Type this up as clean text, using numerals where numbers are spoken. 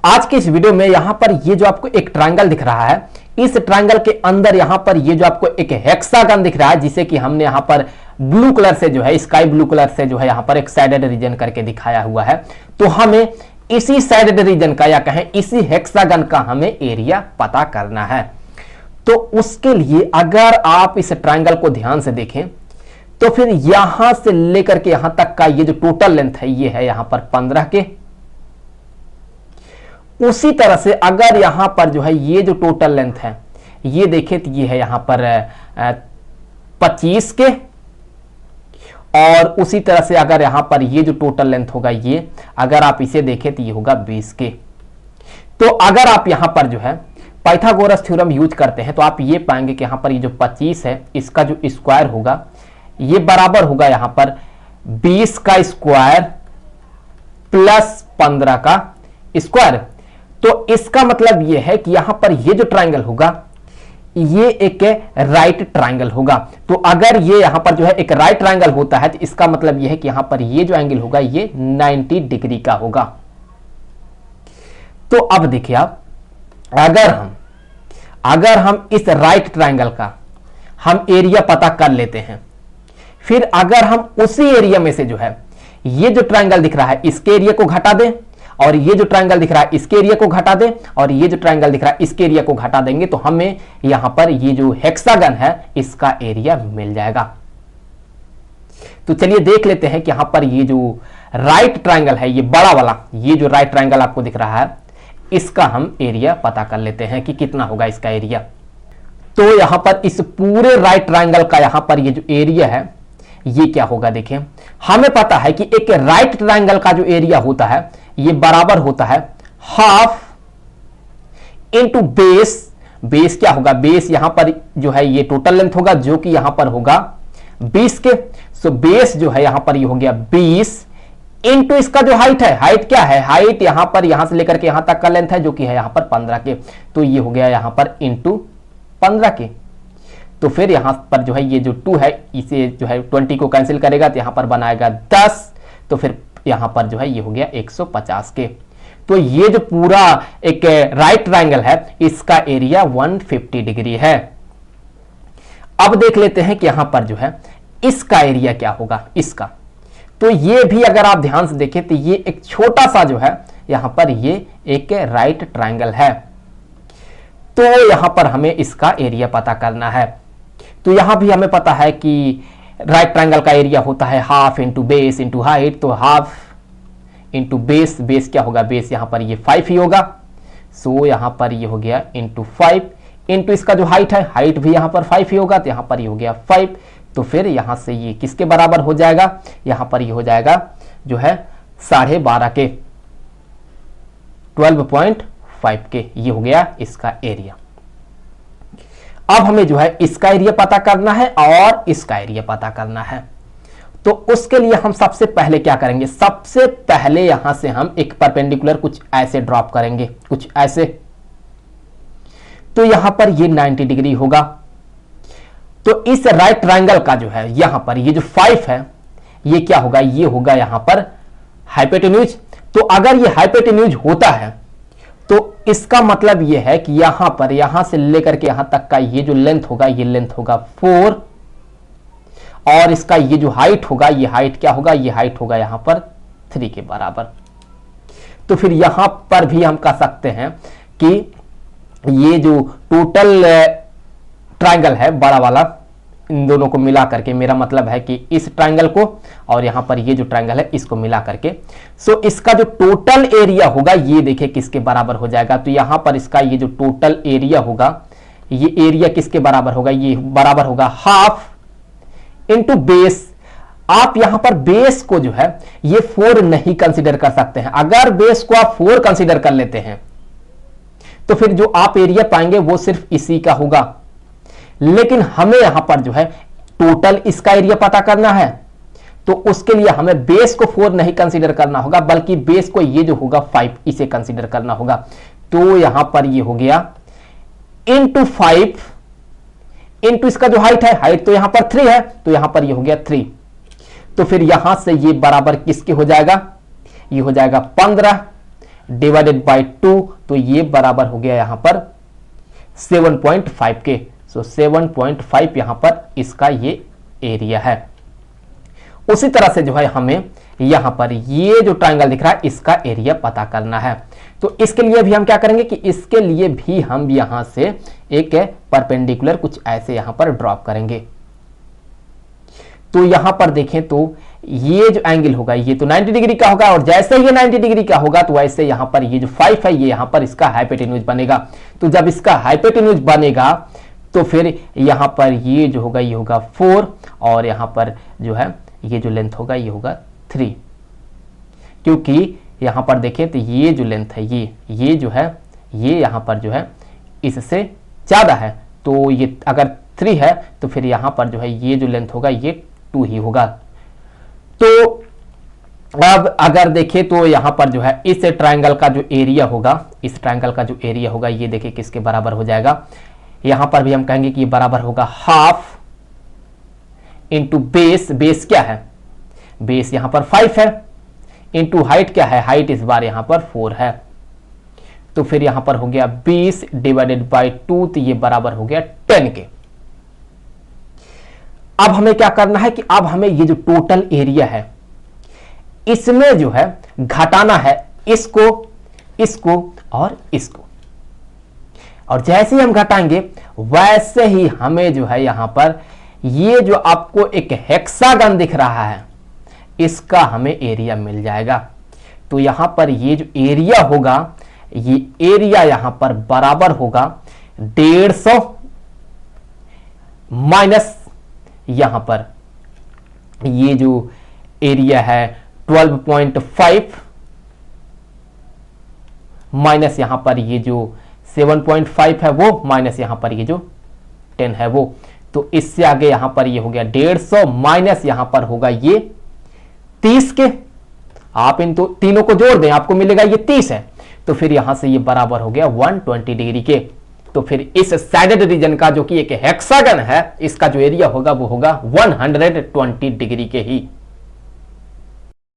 आज के इस वीडियो में यहां पर ये जो आपको एक ट्रायंगल दिख रहा है, इस ट्रायंगल के अंदर यहां पर ये जो आपको एक हेक्सागन दिख रहा है, जिसे कि हमने यहां पर ब्लू कलर से जो है, स्काई ब्लू कलर से जो है यहां पर एक साइडेड रीजन करके दिखाया हुआ है। तो हमें इसी साइडेड रीजन का या कहें इसी हेक्सागन का हमें एरिया पता करना है। तो उसके लिए अगर आप इस ट्रायंगल को ध्यान से देखें तो फिर यहां से लेकर के यहां तक का ये जो टोटल लेंथ है ये है यहां पर 15 के। उसी तरह से अगर यहां पर जो है ये जो टोटल लेंथ है ये देखें तो ये है यहां पर 25 के, और उसी तरह से अगर यहां पर ये जो टोटल लेंथ होगा ये अगर आप इसे देखें तो ये होगा 20 के। तो अगर आप यहां पर जो है पाइथागोरस थ्योरम यूज करते हैं तो आप ये पाएंगे कि यहां पर ये जो 25 है इसका जो स्क्वायर होगा ये बराबर होगा यहां पर 20 का स्क्वायर प्लस 15 का स्क्वायर। तो इसका मतलब यह है कि यहां पर ये जो ट्रायंगल होगा ये एक राइट ट्रायंगल होगा। तो अगर ये यहां पर जो है एक राइट ट्रायंगल होता है तो इसका मतलब यह है कि यहां पर ये जो एंगल होगा ये 90 डिग्री का होगा। तो अब देखिए आप, अगर हम इस राइट ट्रायंगल का हम एरिया पता कर लेते हैं, फिर अगर हम उसी एरिया में से जो है ये जो ट्रायंगल दिख रहा है इसके एरिया को घटा दें, और ये जो ट्रायंगल दिख रहा है इसके एरिया को घटा दें, और ये जो ट्रायंगल दिख रहा है इसके एरिया को घटा देंगे, तो हमें यहां पर ये जो हेक्सागन है इसका एरिया मिल जाएगा। तो चलिए देख लेते हैं कि यहां पर ये जो राइट ट्रायंगल है, ये बड़ा वाला ये जो राइट ट्रायंगल आपको दिख रहा है, इसका हम एरिया पता कर लेते हैं कि कितना होगा इसका एरिया। तो यहां पर इस पूरे राइट ट्रायंगल का यहां पर ये जो एरिया है ये क्या होगा, देखें हमें पता है कि एक राइट ट्रायंगल का जो एरिया होता है ये बराबर होता है हाफ इंटू बेस। बेस क्या होगा, बेस यहां पर जो है ये टोटल लेंथ होगा जो कि यहां पर होगा 20 के। सो बेस जो है यहां पर ये हो गया 20 इंटू इसका जो हाइट है, हाइट क्या है, हाइट यहां पर यहां से लेकर के यहां तक का लेंथ है जो कि है यहां पर 15 के। तो ये हो गया यहां पर इंटू 15 के। तो फिर यहां पर जो है ये जो 2 है इसे जो है 20 को कैंसिल करेगा तो यहां पर बनाएगा 10। तो फिर यहां पर जो है ये हो गया 150 के। तो ये जो पूरा एक राइट ट्रायंगल है इसका एरिया 150 डिग्री है। अब देख लेते हैं कि यहां पर जो है इसका एरिया क्या होगा इसका। तो ये भी अगर आप ध्यान से देखें तो ये एक छोटा सा जो है यहां पर ये एक राइट ट्रायंगल है। तो यहां पर हमें इसका एरिया पता करना है। तो यहां भी हमें पता है कि राइट ट्रायंगल का एरिया होता है half into base into height. तो हाफ इंटू बेस, बेस क्या होगा, बेस यहां पर ये 5 ही होगा। सो यहां पर ये हो गया इंटू 5 इंटू इसका जो हाइट है, हाइट भी यहां पर 5 ही होगा तो यहां पर ये हो गया 5। तो फिर यहां से ये किसके बराबर हो जाएगा, यहां पर ये हो जाएगा जो है 12.5 के, 12.5 के। ये हो गया इसका एरिया। अब हमें जो है इसका एरिया पता करना है और इसका एरिया पता करना है। तो उसके लिए हम सबसे पहले क्या करेंगे, सबसे पहले यहां से हम एक परपेंडिकुलर कुछ ऐसे ड्रॉप करेंगे, कुछ ऐसे। तो यहां पर ये 90 डिग्री होगा। तो इस राइट ट्रायंगल का जो है यहां पर ये जो 5 है ये क्या होगा, ये होगा यहां पर हाइपोटेन्यूज। तो अगर ये हाइपोटेन्यूज होता है तो इसका मतलब यह है कि यहां पर यहां से लेकर के यहां तक का ये जो लेंथ होगा ये लेंथ होगा 4, और इसका ये जो हाइट होगा ये हाइट क्या होगा, ये हाइट होगा यहां पर 3 के बराबर। तो फिर यहां पर भी हम कह सकते हैं कि ये जो टोटल ट्रायंगल है बड़ा वाला, इन दोनों को मिला करके, मेरा मतलब है कि इस ट्रायंगल को और यहां पर ये जो ट्रायंगल है इसको मिला करके, सो इसका जो टोटल एरिया होगा ये देखिए किसके बराबर हो जाएगा। तो यहां पर इसका ये जो टोटल एरिया होगा ये एरिया किसके बराबर होगा, ये बराबर होगा हाफ इंटू बेस। आप यहां पर बेस को जो है ये 4 नहीं कंसीडर कर सकते हैं। अगर बेस को आप 4 कंसीडर कर लेते हैं तो फिर जो आप एरिया पाएंगे वो सिर्फ इसी का होगा। लेकिन हमें यहां पर जो है टोटल इसका एरिया पता करना है, तो उसके लिए हमें बेस को 4 नहीं कंसीडर करना होगा, बल्कि बेस को ये जो होगा 5 इसे कंसीडर करना होगा। तो यहां पर ये हो गया इंटू 5 इंटू इसका जो हाइट है, हाइट तो यहां पर 3 है तो यहां पर ये हो गया 3। तो फिर यहां से ये बराबर किसके हो जाएगा, ये हो जाएगा 15 डिवाइडेड बाय 2, तो ये बराबर हो गया यहां पर 7.5 के। सो 7.5 यहां पर इसका ये एरिया है। उसी तरह से जो है हमें यहां पर ये जो ट्रायंगल दिख रहा है इसका एरिया पता करना है। तो इसके लिए भी हम क्या करेंगे कि इसके लिए भी हम यहां से एक परपेंडिकुलर कुछ ऐसे यहां पर ड्रॉप करेंगे। तो यहां पर देखें तो ये जो एंगल होगा ये तो 90 डिग्री का होगा, और जैसे ये 90 डिग्री का होगा तो वैसे यहां पर ये जो 5 है ये यहां पर इसका हाइपोटेन्यूज बनेगा। तो जब इसका हाइपोटेन्यूज बनेगा तो फिर यहां पर ये जो होगा ये होगा 4, और यहां पर जो है ये जो लेंथ होगा ये होगा 3, क्योंकि यहां पर देखें तो ये जो लेंथ है ये जो है ये यहां पर जो है इससे ज्यादा है। तो ये अगर 3 है तो फिर यहां पर जो है ये जो लेंथ होगा ये 2 ही होगा। तो अब अगर देखें तो यहां पर जो है इस ट्रायंगल का जो एरिया होगा, इस ट्रायंगल का जो एरिया होगा ये देखिए किसके बराबर हो जाएगा। यहां पर भी हम कहेंगे कि ये बराबर होगा हाफ इंटू बेस। बेस क्या है? बेस यहां पर 5 है, इंटू हाइट क्या है? हाइट इस बार यहां पर 4 है। तो फिर यहां पर हो गया 20 डिवाइडेड बाय 2, तो ये बराबर हो गया 10 के। अब हमें क्या करना है कि अब हमें ये जो टोटल एरिया है इसमें जो है घटाना है इसको, इसको और इसको, और जैसे ही हम घटाएंगे वैसे ही हमें जो है यहां पर ये जो आपको एक हेक्सागन दिख रहा है इसका हमें एरिया मिल जाएगा। तो यहां पर ये जो एरिया होगा ये एरिया यहां पर बराबर होगा 150 माइनस यहां पर ये जो एरिया है 12.5 माइनस यहां पर ये जो 7.5 है वो, माइनस यहां पर ये जो 10 है वो। तो इससे आगे यहां पर ये हो गया 150 माइनस यहां पर होगा ये 30 के। आप इन तीनों को जोड़ दें आपको मिलेगा ये 30 है। तो फिर यहां से ये बराबर हो गया 120 डिग्री के। तो फिर इस सैडेड रीजन का जो कि एक हेक्सागन है इसका जो एरिया होगा वो होगा 120 डिग्री के ही।